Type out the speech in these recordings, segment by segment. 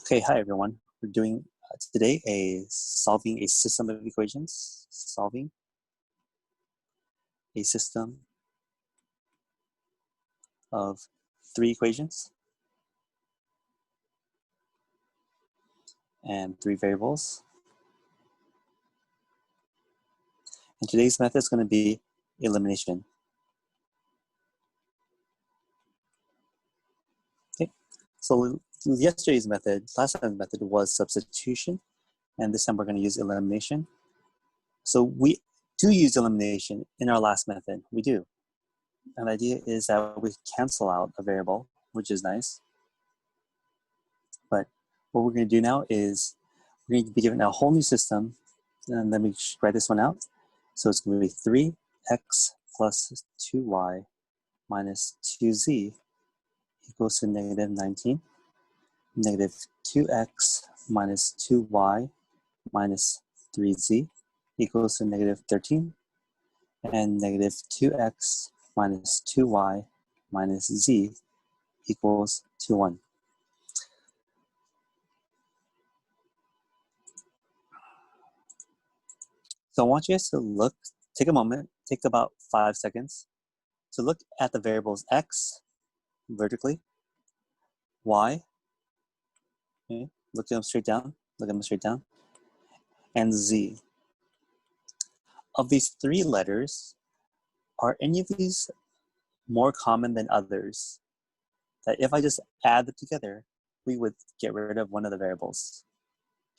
Okay, hi everyone. We're doing today solving a system of equations, solving a system of 3 equations and 3 variables. And today's method is going to be elimination. Okay, so yesterday's method, last time's method was substitution, and this time we're going to use elimination. So we do use elimination in our last method, we do. And the idea is that we cancel out a variable, which is nice. But what we're going to do now is we're going to be given a whole new system, and let me write this one out. So it's going to be 3x plus 2y minus 2z equals to negative 19, negative 2x minus 2y minus 3z equals to negative 13, and negative 2x minus 2y minus z equals to 1. So I want you guys to take a moment, take about 5 seconds to look at the variables x vertically, y, okay, look at them straight down, and z. Of these 3 letters, are any of these more common than others? That if I just add them together, we would get rid of one of the variables.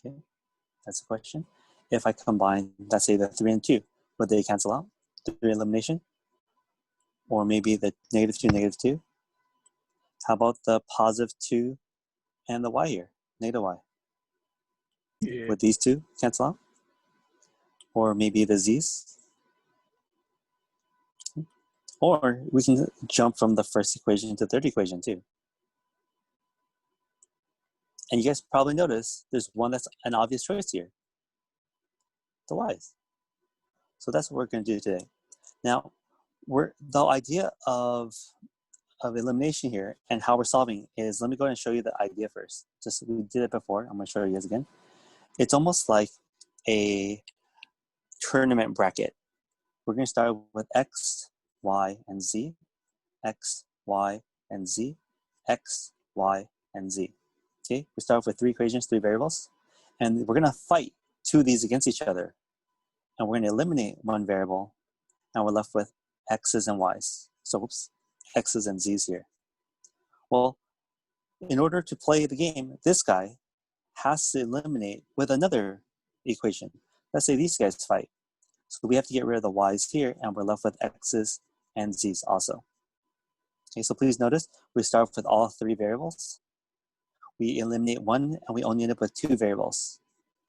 Okay, that's the question. If I combine, let's say the 3 and 2, would they cancel out through elimination? Or maybe the negative 2, negative 2? How about the positive 2 and the y here, negative y? Yeah. Would these 2 cancel out? Or maybe the z's? Or we can jump from the first equation to the third equation too. And you guys probably notice there's one that's an obvious choice here, the y's. So that's what we're going to do today. Now, the idea of elimination here and how we're solving is, let me go ahead and show you the idea first. Just we did it before, I'm going to show you guys again. It's almost like a tournament bracket. We're going to start with x, y, and z, x, y, and z, x, y, and z. Okay, we start with 3 equations, 3 variables, and we're going to fight 2 of these against each other. And we're going to eliminate 1 variable, and we're left with x's and y's. So, oops, x's and z's here. Well, in order to play the game, this guy has to eliminate with another equation. Let's say these guys fight. So we have to get rid of the y's here, and we're left with x's and z's also. Okay, so please notice, we start with all 3 variables. We eliminate 1, and we only end up with 2 variables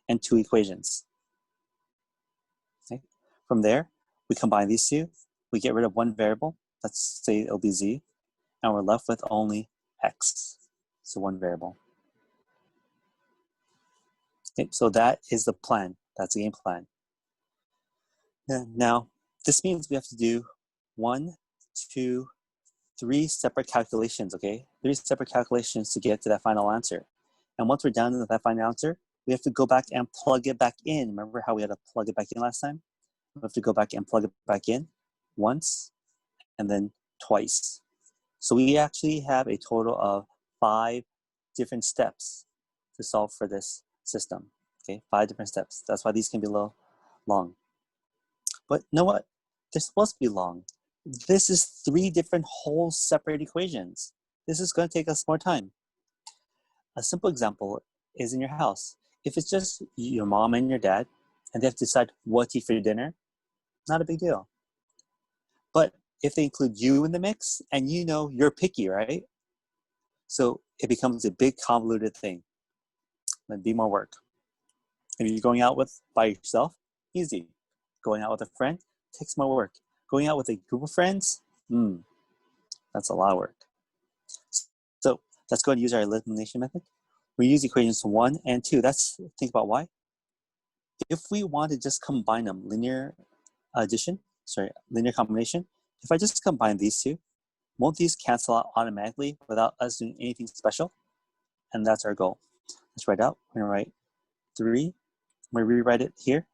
and 2 equations. Okay. From there, we combine these 2. We get rid of 1 variable. Let's say it'll be z, and we're left with only x. So 1 variable. Okay, so that is the plan. That's the game plan. Now, this means we have to do 1, 2, 3 separate calculations, okay? 3 separate calculations to get to that final answer. And once we're done with that final answer, we have to go back and plug it back in. Remember how we had to plug it back in last time? We have to go back and plug it back in once and then twice. So we actually have a total of 5 different steps to solve for this system, okay? 5 different steps. That's why these can be a little long. But you know what? They're supposed to be long. This is 3 different whole separate equations. This is going to take us more time. A simple example is in your house. If it's just your mom and your dad, and they have to decide what to eat for dinner, not a big deal. But if they include you in the mix, and you know you're picky, right? So it becomes a big convoluted thing. It'd be more work. If you're going out by yourself, easy. Going out with a friend takes more work. Going out with a group of friends, that's a lot of work. So let's go ahead and use our elimination method. We use equations 1 and 2. Think about why. If we want to just combine them, linear combination, if I just combine these 2, won't these cancel out automatically without us doing anything special? And that's our goal. Let's write out. We're going to write 3. I'm going to rewrite it here.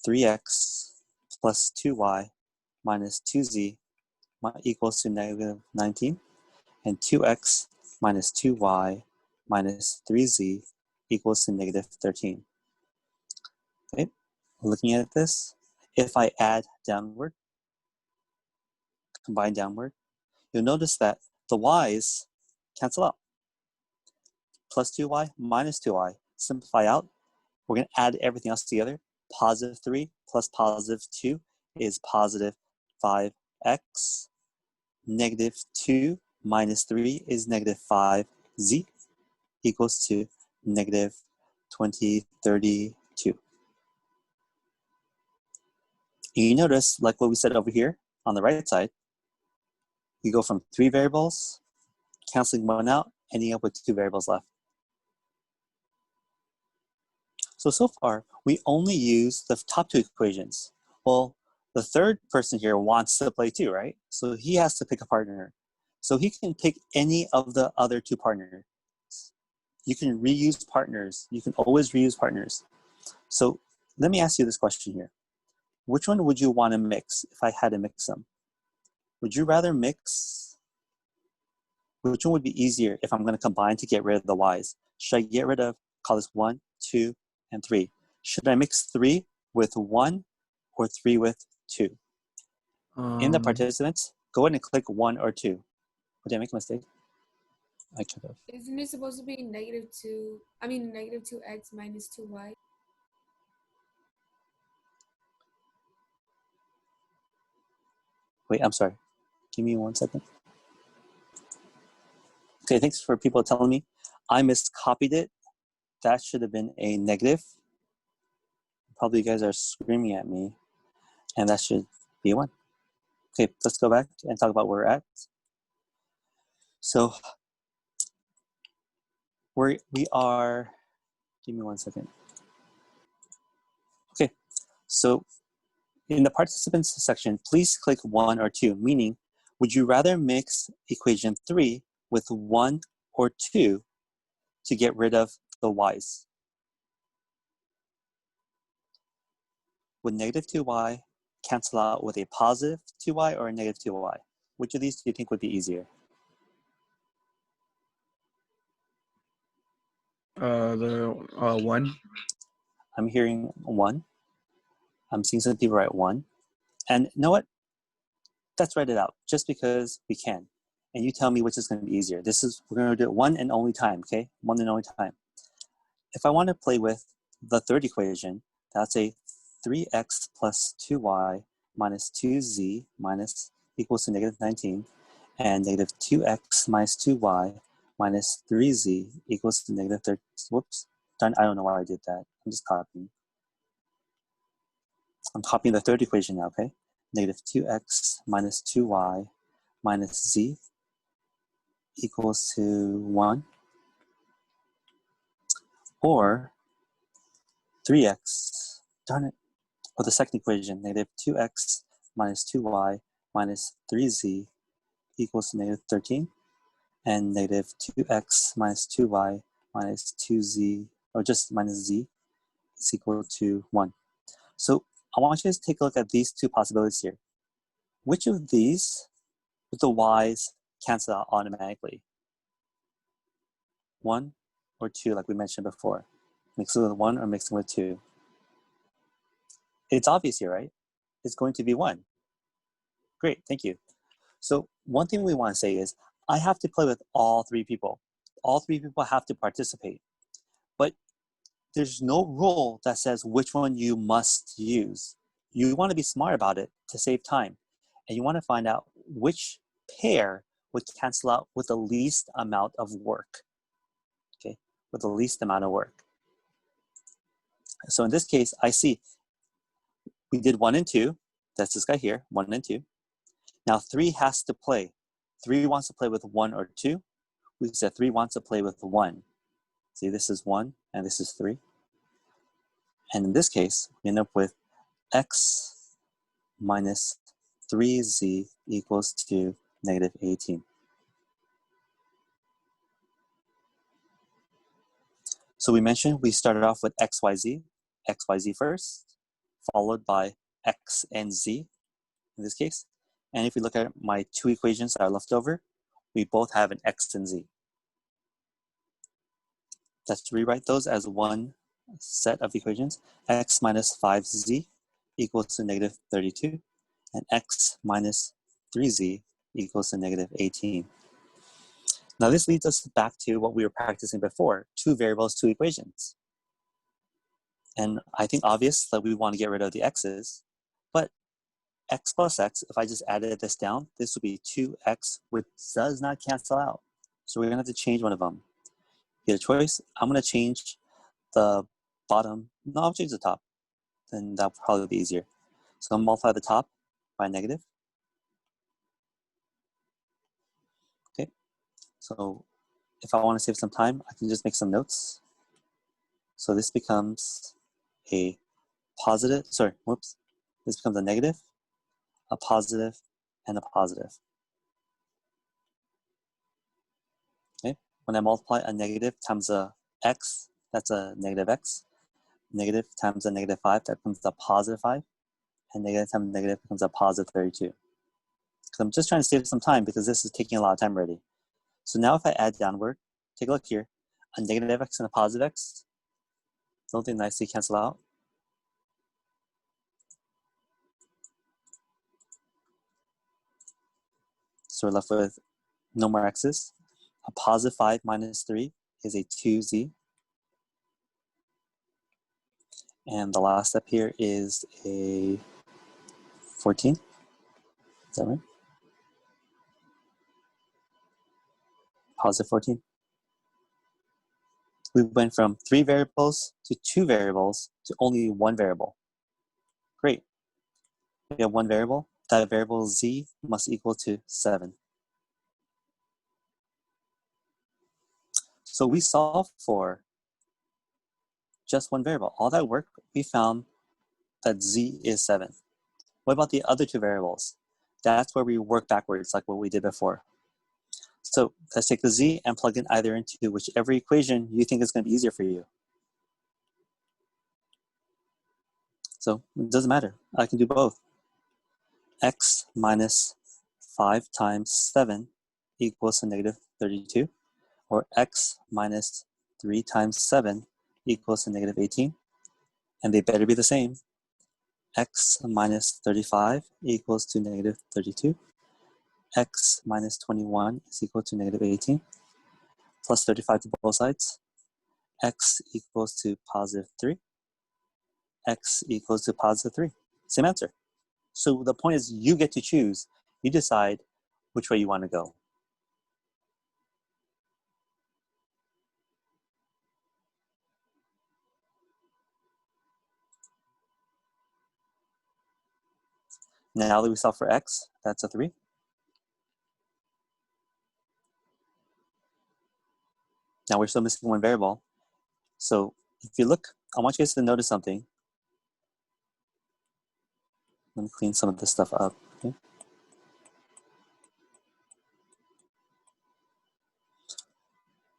3x plus 2y minus 2z equals to negative 19. And 2x minus 2y minus 3z equals to negative 13. Okay, looking at this, if I add downward, combine downward, you'll notice that the y's cancel out. Plus 2y minus 2y. Simplify out. We're going to add everything else together. Positive 3 plus positive 2 is positive 5x. Negative 2 minus 3 is negative 5z equals to negative 2032. You notice, like what we said over here on the right side, we go from 3 variables, canceling 1 out, ending up with 2 variables left. So far, we only use the top 2 equations. Well, the third person here wants to play too, right? So he has to pick a partner. So he can pick any of the other 2 partners. You can reuse partners. You can always reuse partners. So let me ask you this question here. Which one would you want to mix if I had to mix them? Would you rather mix? Which one would be easier if I'm going to combine to get rid of the y's? Should I get rid of, call this 1, 2, and 3? Should I mix 3 with 1 or 3 with 2? In the participants, go ahead and click 1 or 2. Did I make a mistake? I could have. Isn't it supposed to be negative 2x minus 2y? Wait, I'm sorry. Give me 1 second. Okay, thanks for people telling me. I miscopied it. That should have been a negative. Probably you guys are screaming at me. And that should be a 1. Okay, let's go back and talk about where we're at. So we are, give me 1 second. Okay, so in the participants section, please click 1 or 2, meaning, would you rather mix equation 3 with 1 or 2 to get rid of the y's? Would negative 2y cancel out with a positive 2y or a negative 2y? Which of these do you think would be easier? The 1. I'm hearing 1. I'm seeing some people write 1. And you know what? Let's write it out just because we can. And you tell me which is going to be easier. We're going to do it one and only time, okay? One and only time. If I want to play with the third equation, that's a 3x plus 2y minus 2z minus equals to negative 19, and negative 2x minus 2y minus 3z equals to negative 30. Whoops. Darn, I don't know why I did that. I'm just copying. I'm copying the third equation now, okay? Negative 2x minus 2y minus z equals to 1. Or 3x, darn it, or the second equation, negative 2x minus 2y minus 3z equals to negative 13. And negative 2x minus 2y minus 2z, or just minus z, is equal to 1. So I want you to take a look at these 2 possibilities here. Which of these with the y's cancel out automatically? 1 or 2, like we mentioned before. Mixing with 1 or mixing with 2? It's obvious here, right? It's going to be 1. Great, thank you. So one thing we want to say is, I have to play with all 3 people. All 3 people have to participate. But there's no rule that says which one you must use. You want to be smart about it to save time. And you want to find out which pair would cancel out with the least amount of work. Okay, with the least amount of work. So in this case, I see we did 1 and 2. That's this guy here, 1 and 2. Now 3 has to play. 3 wants to play with 1 or 2. We said 3 wants to play with 1. See, this is 1 and this is 3. And in this case, we end up with x minus 3z equals to negative 18. So we mentioned we started off with xyz first, followed by x and z in this case. And if we look at my two equations that are left over, we both have an x and z. Let's rewrite those as one set of equations. X minus 5z equals to negative 32, and x minus 3z equals to negative 18. Now this leads us back to what we were practicing before, two variables, two equations. And I think obvious that we want to get rid of the x's, but x plus x, if I just added this down, this would be 2x, which does not cancel out. So we're gonna have to change one of them. You get a choice. I'm gonna change the bottom, no, I'll change the top, then that'll probably be easier. So I'll multiply the top by negative. Okay, so if I want to save some time, I can just make some notes. So this becomes a positive, this becomes a negative, a positive, and a positive. Okay, when I multiply a negative times a x, that's a negative x. Negative times a negative 5, that becomes a positive 5. And negative times negative becomes a positive 32. So I'm just trying to save some time because this is taking a lot of time already. So now if I add downward, take a look here, a negative x and a positive x, don't they nicely cancel out? So we're left with no more x's. A positive 5 minus 3 is a 2z. And the last step here is a 14. Is that right? Positive 14. We went from 3 variables to 2 variables to only 1 variable. Great. We have 1 variable. That variable z must equal to 7. So we solved for just 1 variable. All that work, we found that z is 7. What about the other 2 variables? That's where we work backwards, like what we did before. So let's take the z and plug in either into whichever equation you think is going to be easier for you. So it doesn't matter. I can do both. X minus 5 times 7 equals to negative 32, or x minus 3 times 7 equals to negative 18, and they better be the same. X minus 35 equals to negative 32. X minus 21 is equal to negative 18, plus 35 to both sides. X equals to positive 3. X equals to positive 3. Same answer. So the point is you get to choose. You decide which way you want to go. Now that we solve for x, that's a 3. Now we're still missing 1 variable. So if you look, I want you guys to notice something. Let me clean some of this stuff up. Okay?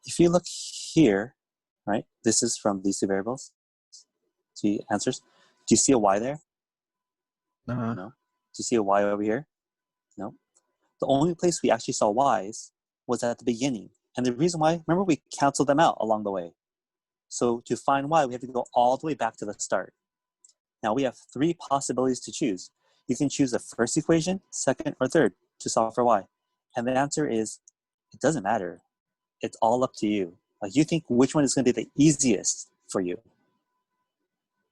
If you look here, right, this is from these 2 variables, 2 answers. Do you see a y there? No. Do you see a y over here? No. The only place we actually saw y's was at the beginning. And the reason why, remember, we canceled them out along the way. So to find y, we have to go all the way back to the start. Now we have 3 possibilities to choose. You can choose the first equation, second, or third to solve for y. And the answer is, it doesn't matter. It's all up to you. Like, you think which one is going to be the easiest for you.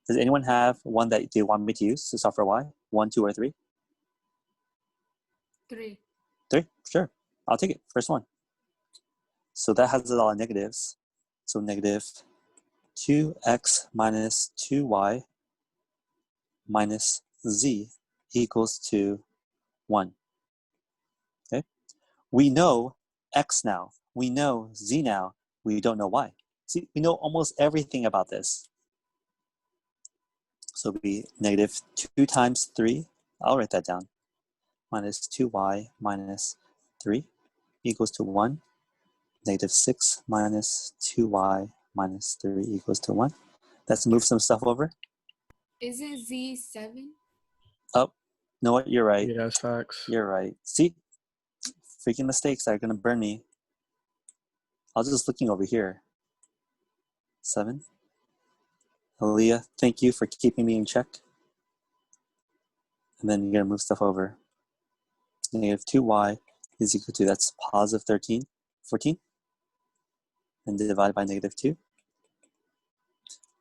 Does anyone have one that they want me to use to solve for y? 1, 2, or 3? 3. 3? Sure. I'll take it. First one. So that has a lot of negatives. So negative 2x minus 2y minus z equals to 1. Okay? We know x now. We know z now. We don't know y. See, we know almost everything about this. So it'll be negative 2 times 3. I'll write that down. Minus 2y minus 3 equals to 1. Negative 6 minus 2y minus 3 equals to 1. Let's move some stuff over. Isn't Z 7? Oh, you know what? You're right. Yeah, that's facts. You're right. See? Freaking mistakes are going to burn me. I was just looking over here. 7. Aaliyah, thank you for keeping me in check. And then you're going to move stuff over. Negative 2y is equal to, that's positive 14. And divided by negative 2.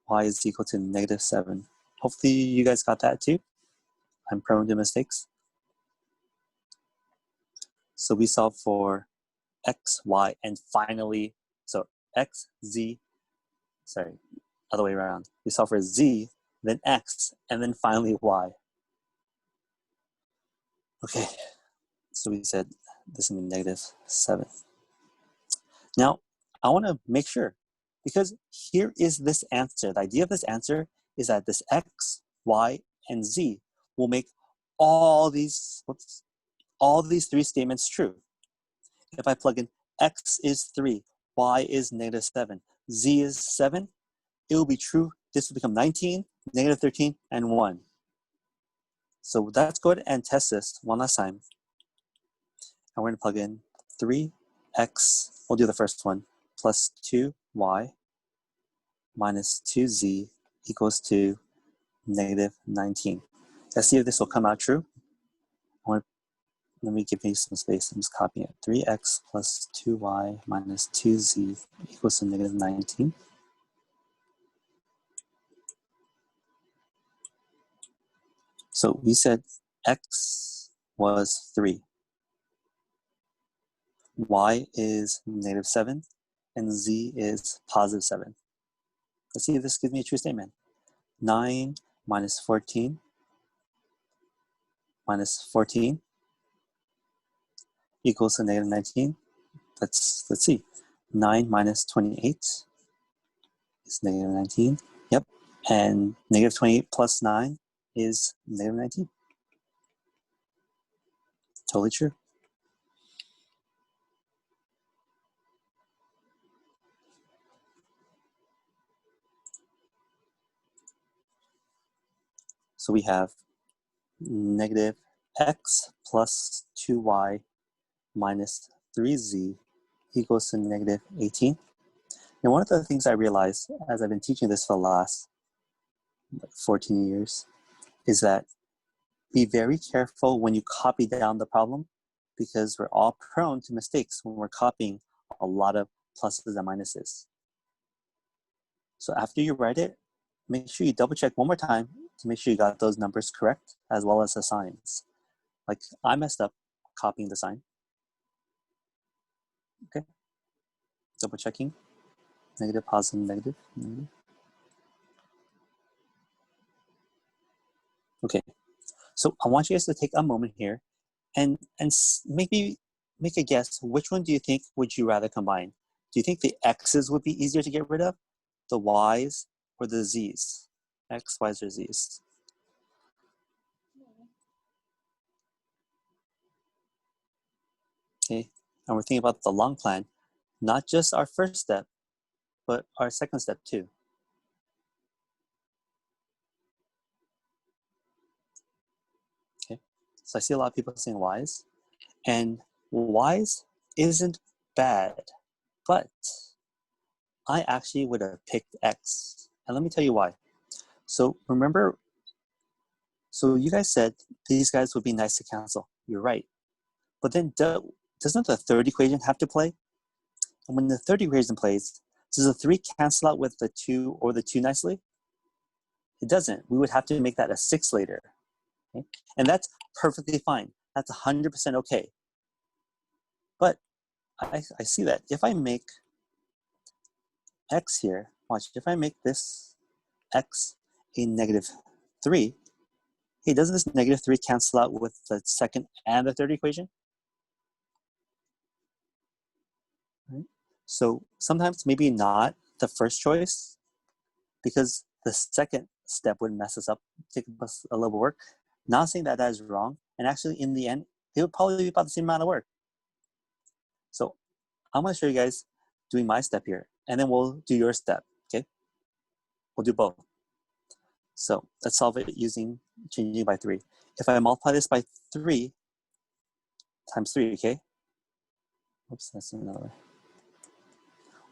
Y is equal to negative 7. Hopefully you guys got that too. I'm prone to mistakes. So we solve for x, y, and finally, so x, z, sorry, other way around. We solve for z, then x, and then finally y. Okay, so we said this is going to be negative 7. Now, I want to make sure, because here is this answer. The idea of this answer is that this x, y, and z will make all these three statements true. If I plug in x is 3, y is negative 7, z is 7, it will be true. This will become 19, negative 13, and 1. So let's go ahead and test this one last time. And we're going to plug in 3x, we'll do the first one, plus 2y minus 2z equals to negative 19. Let's see if this will come out true. Let me give you some space. I'm just copying it. 3x plus 2y minus 2z equals to negative 19. So we said x was 3. Y is negative 7. And z is positive 7. Let's see if this gives me a true statement. 9 minus 14 minus 14 equals to negative 19. Let's see. 9 minus 28 is negative 19. Yep. And negative 28 plus 9 is negative 19. Totally true. So we have negative x plus 2y minus 3z equals to negative 18. And one of the things I realized as I've been teaching this for the last 14 years is that be very careful when you copy down the problem, because we're all prone to mistakes when we're copying a lot of pluses and minuses. So after you write it, make sure you double check one more time to make sure you got those numbers correct, as well as the signs. Like I messed up copying the sign. Okay. Double checking. Negative, positive, negative, negative. Okay. So I want you guys to take a moment here and maybe make a guess. Which one do you think would you rather combine? Do you think the x's would be easier to get rid of, the y's, or the z's? X, y's, or z's? Okay. And we're thinking about the long plan, not just our first step, but our second step too. Okay. So I see a lot of people saying y's, and y's isn't bad, but I actually would have picked x. And let me tell you why. So remember, so you guys said these guys would be nice to cancel. You're right. But then doesn't the third equation have to play? And when the third equation plays, does the 3 cancel out with the 2 or the 2 nicely? It doesn't. We would have to make that a 6 later. Okay? And that's perfectly fine. That's 100% okay. But I see that. If I make x here, watch, if I make this x a negative 3, hey, doesn't this negative 3 cancel out with the second and the third equation? Right? So sometimes maybe not the first choice, because the second step would mess us up, take us a little work. Not saying that that is wrong, and actually in the end, it would probably be about the same amount of work. So I'm going to show you guys doing my step here. and then we'll do your step, okay? We'll do both. So let's solve it using changing by 3. If I multiply this by 3 times 3, okay? Oops, that's another way.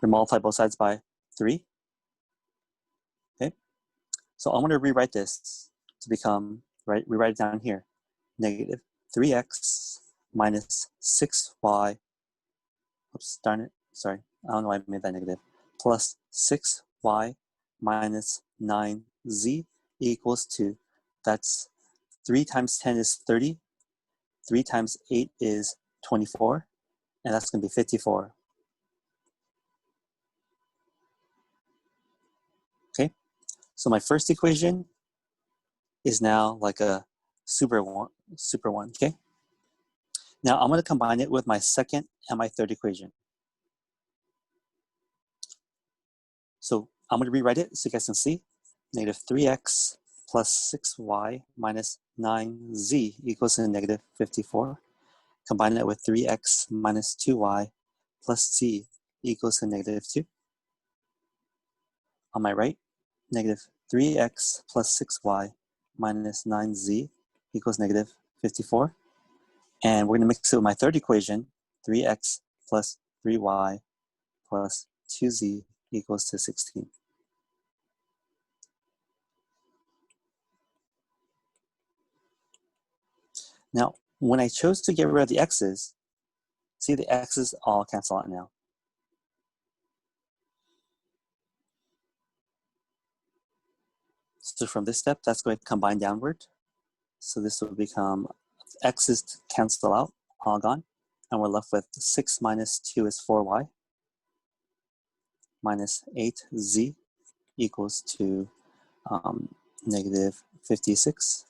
We multiply both sides by 3, okay? So I'm gonna rewrite this to become, right, rewrite it down here. Negative 3x minus 6y, oops, darn it, sorry. I don't know why I made that negative. Plus 6y minus 9z equals 2. That's 3 times 10 is 30. 3 times 8 is 24. And that's going to be 54. Okay, so my first equation is now like a super one, okay? Now I'm going to combine it with my second and my third equation. So I'm going to rewrite it so you guys can see. Negative 3x plus 6y minus 9z equals to negative 54. Combine it with 3x minus 2y plus z equals to negative 2. On my right, negative 3x plus 6y minus 9z equals negative 54. And we're going to mix it with my third equation, 3x plus 3y plus 2z equals to 16. Now, when I chose to get rid of the x's, see the x's all cancel out now. So from this step, that's going to combine downward. So this will become x's cancel out, all gone. And we're left with 6 minus 2 is 4y minus 8z equals to negative 56.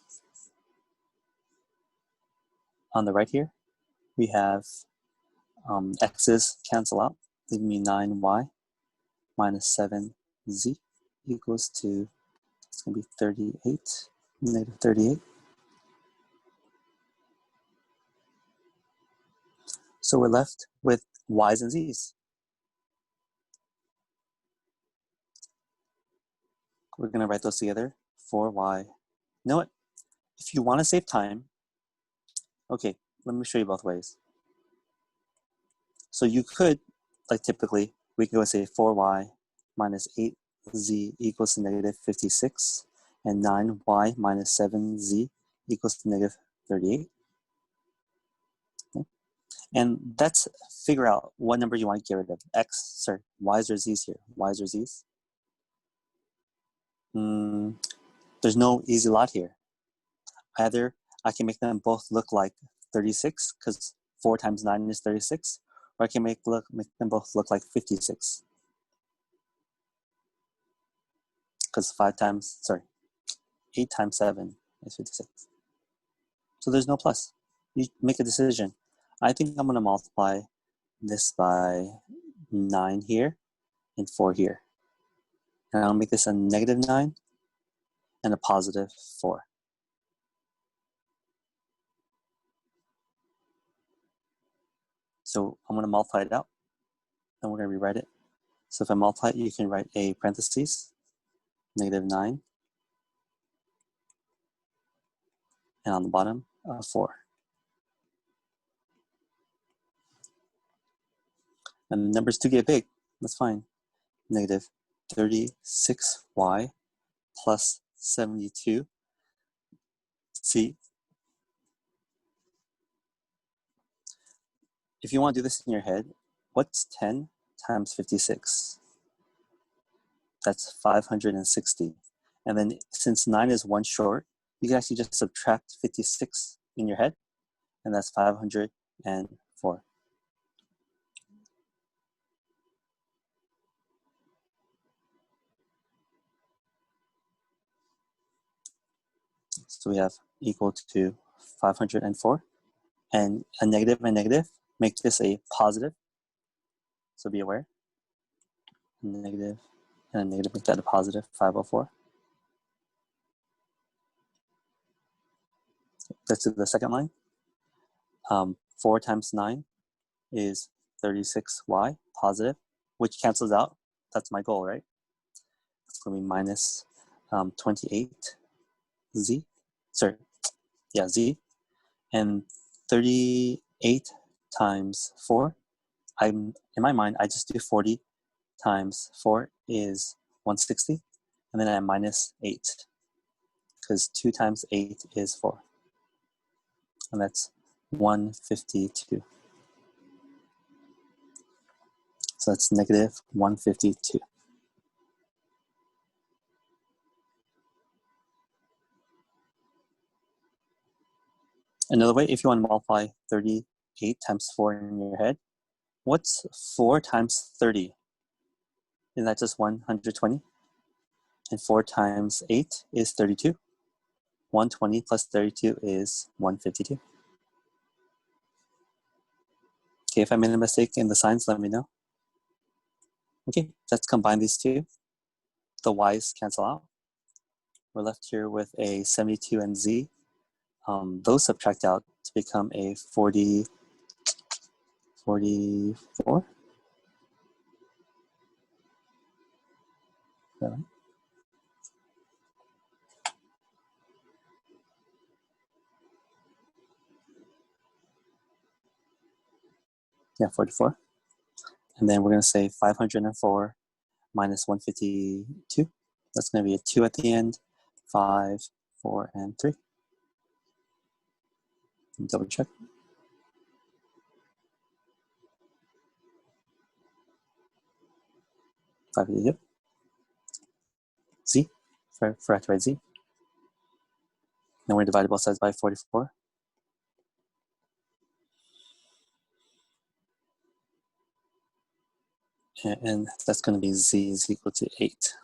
On the right here, we have x's cancel out, leaving me 9y minus 7z equals to, it's going to be 38, negative 38. So we're left with y's and z's. We're going to write those together, 4y. You know what? If you want to save time, okay, let me show you both ways. So you could, like typically, we could go say 4y minus 8z equals to negative 56, and 9y minus 7z equals to negative 38. Okay. And that's figure out what number you want to get rid of. Y's or z's here. Y's or z's? There's no easy lot here. Either I can make them both look like 36, because 4 times 9 is 36, or I can make them both look like 56. Because 8 times 7 is 56. So there's no plus. You make a decision. I think I'm going to multiply this by 9 here and 4 here. And I'll make this a negative 9 and a positive 4. So I'm going to multiply it out, and we're going to rewrite it. So if I multiply it, you can write a parentheses, negative 9, and on the bottom, 4. And the numbers do get big. That's fine. Negative 36y plus 72. See, if you want to do this in your head, what's 10 times 56? That's 560. And then since 9 is 1 short, you can actually just subtract 56 in your head, and that's 504. So we have equal to 504. And a negative and negative make this a positive. So be aware. Negative and a negative make that a positive 504. Let's do the second line. 4 times 9 is 36y, positive, which cancels out. that's my goal, right? It's going to be minus 28z, sorry, yeah, z, and 38 times 4. In my mind, I just do 40 times 4 is 160, and then I minus 8, because 2 times 8 is 4, and that's 152. So that's negative 152. Another way, if you want to multiply 38 times 4 in your head, what's 4 times 30? Isn't that just 120? And 4 times 8 is 32. 120 plus 32 is 152. Okay, if I made a mistake in the signs, let me know. Okay, let's combine these two. The y's cancel out. We're left here with a 72 and z. Those subtract out to become a 44. Right? Yeah, 44. And then we're going to say 504 minus 152. That's going to be a 2 at the end. 5, 4, and 3. Double check. 552. Z, for I have to write z. Then we're dividing both sides by 44. And that's going to be z is equal to 8.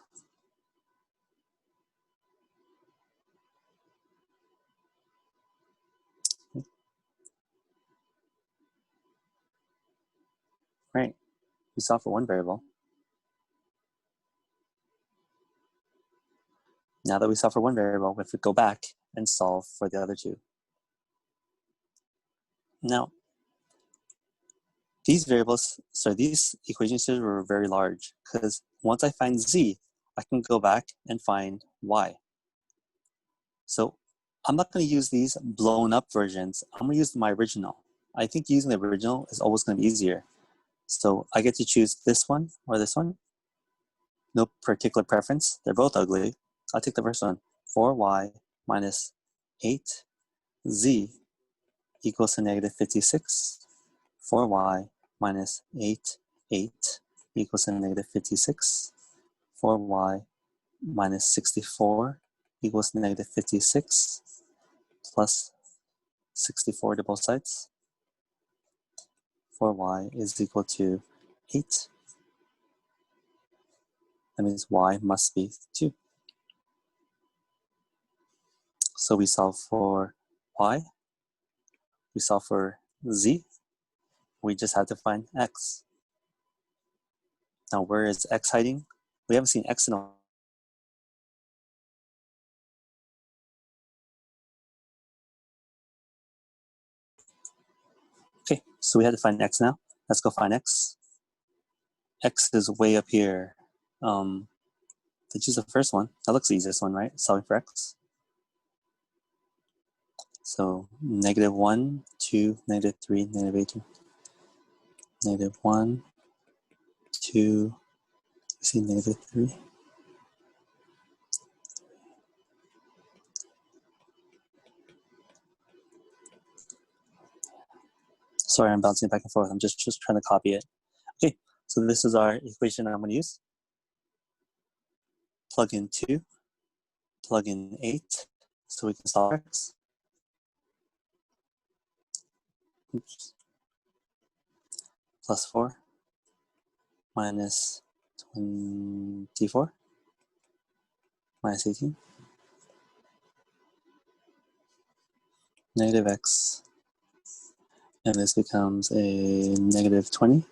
Right, we solve for one variable. Now that we solve for one variable, we have to go back and solve for the other two. Now, these equations here were very large, because once I find z, I can go back and find y. So I'm not going to use these blown up versions. I'm going to use my original. I think using the original is always going to be easier. So I get to choose this one or this one. No particular preference. They're both ugly. I'll take the first one. 4y minus 8z equals to negative 56. 4y minus 8 equals to negative 56. 4y minus 64 equals to negative 56 plus 64 to both sides. 4y is equal to 8. That means y must be 2. So we solve for y. We solve for z. We just have to find x. Now, where is x hiding? We haven't seen x in a Okay, so we had to find x now. Let's go find x. X is way up here. Let's choose the first one. That looks the easiest one, right? Solving for x. So negative 1, 2, negative 3, negative 18. Negative 1, 2, we see negative 3. Sorry, I'm bouncing back and forth. I'm just trying to copy it. Okay, so this is our equation I'm going to use. Plug in 2, plug in 8, so we can solve x. Oops. Plus 4 minus 24 minus 18. Negative x. And this becomes a negative 20.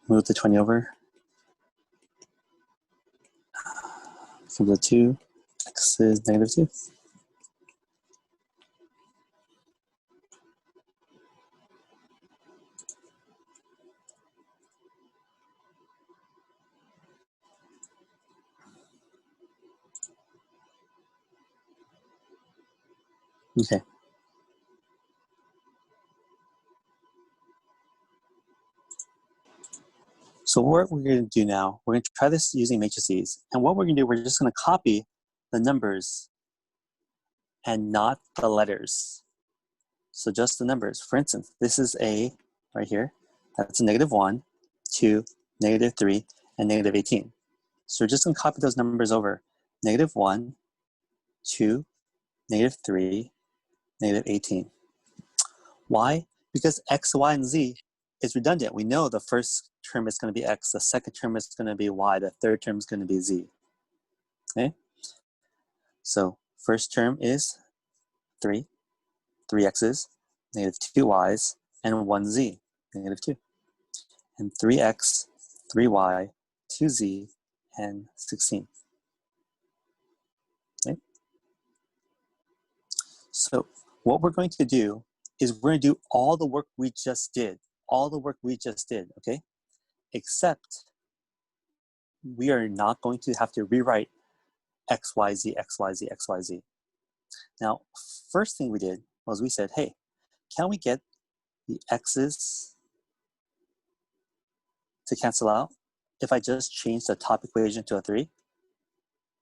Move the 20 over. Becomes a 2. X is negative 2. Okay. So what we're going to do now, we're going to try this using matrices. And what we're going to do, we're just going to copy the numbers and not the letters. So just the numbers. For instance, this is A right here. That's a -1, 2, -3, and -18. So we're just going to copy those numbers over. -1, 2, -3, -18. Why? Because X, Y, and Z is redundant. We know the first term is going to be X, the second term is going to be Y, the third term is going to be Z. Okay? So first term is 3 X's, -2 Y's, and 1 Z, -2. And 3X, 3Y, 2Z, and 16. Okay? So what we're going to do is we're going to do all the work we just did. All the work we just did, okay? Except we are not going to have to rewrite X, Y, Z, X, Y, Z, X, Y, Z. Now, first thing we did was we said, hey, can we get the X's to cancel out if I just change the top equation to a 3?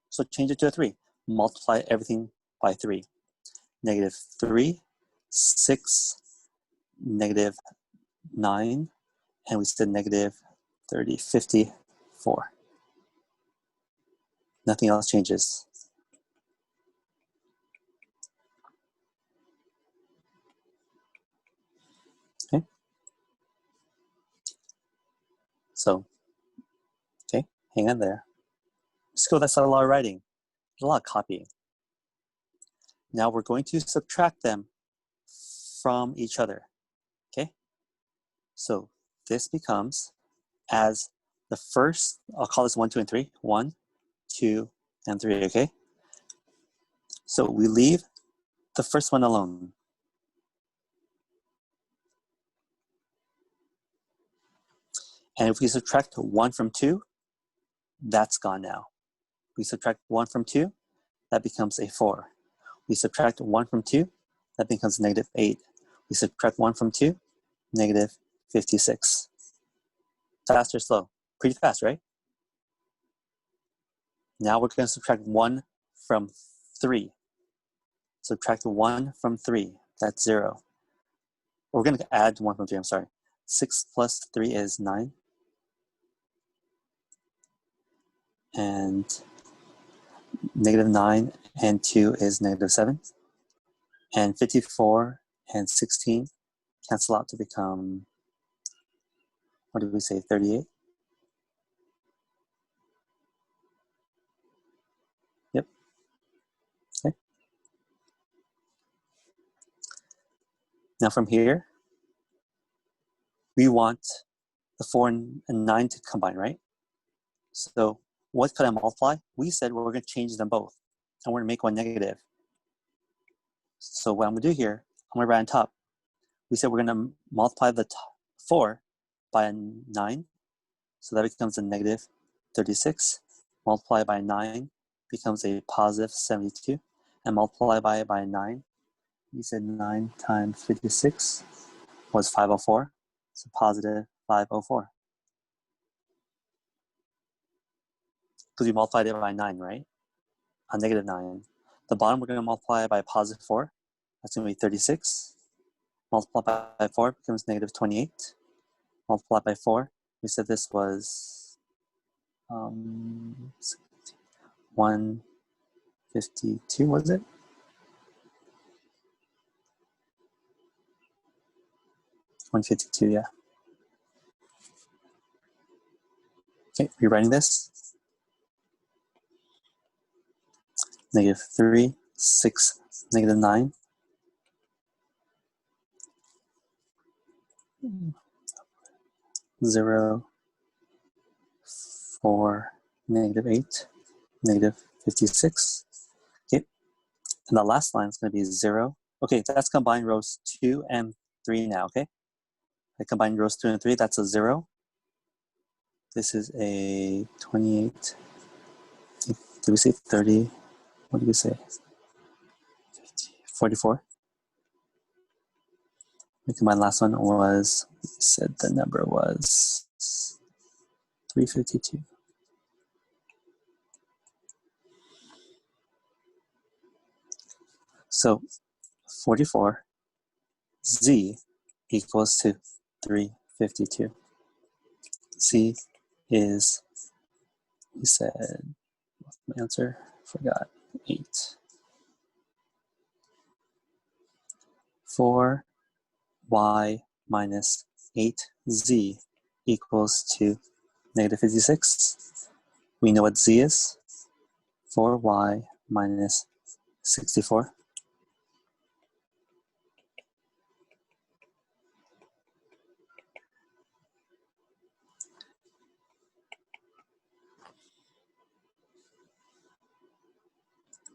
So change it to a 3. Multiply everything by 3. -3, 6, -9, and we said -30, 54. Nothing else changes. Okay? So, okay, hang on there. School, that's a lot of writing. There's a lot of copying. Now we're going to subtract them from each other, okay? So this becomes as the first, I'll call this 1, 2, and 3. 1, 2, and 3, okay? So we leave the first one alone. And if we subtract 1 from 2, that's gone now. We subtract 1 from 2, that becomes a 4. We subtract 1 from 2, that becomes -8. We subtract 1 from 2, -56. Fast or slow? Pretty fast, right? Now we're going to subtract 1 from 3. Subtract 1 from 3, that's 0. We're going to add 1 from 3, I'm sorry. 6 plus 3 is 9. And -9 and 2 is -7. And 54 and 16 cancel out to become, what did we say, 38? Yep. Okay. Now from here, we want the 4 and 9 to combine, right? So what could I multiply? We said we're going to change them both, and we're going to make one negative. So what I'm going to do here, I'm going to write on top. We said we're going to multiply the 4 by a 9, so that becomes a -36. Multiply by 9 becomes a +72, and multiply by 9. You said 9 times 56 was 504, so +504. Because we multiplied it by 9, right? A -9. The bottom, we're going to multiply by +4. That's going to be 36. Multiply by 4 becomes -28. Multiply by 4. We said this was 152, was it? $152, yeah. Okay, rewriting this. -3, 6, -9. 0, 4, -8, -56. Okay, and the last line is going to be 0. Okay, that's combined rows 2 and 3 now, okay? I combined rows 2 and 3, that's a 0. This is a 28. Did we say 30? What did we say? 50, 44. My last one was, said the number was 352. So 44 z equals to 352. Z is, he said, my answer, forgot, 8. 4y minus 8z equals to negative 56. We know what z is, 4y minus 64.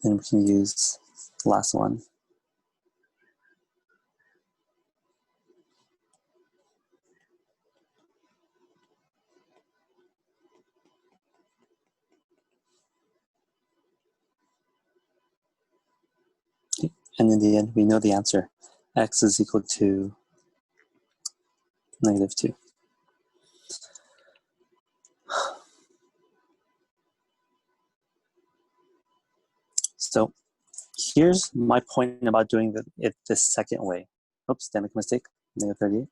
And we can use the last one. And in the end, we know the answer. X is equal to negative 2. So here's my point about doing it the second way. Oops, did I make a mistake? Negative 38.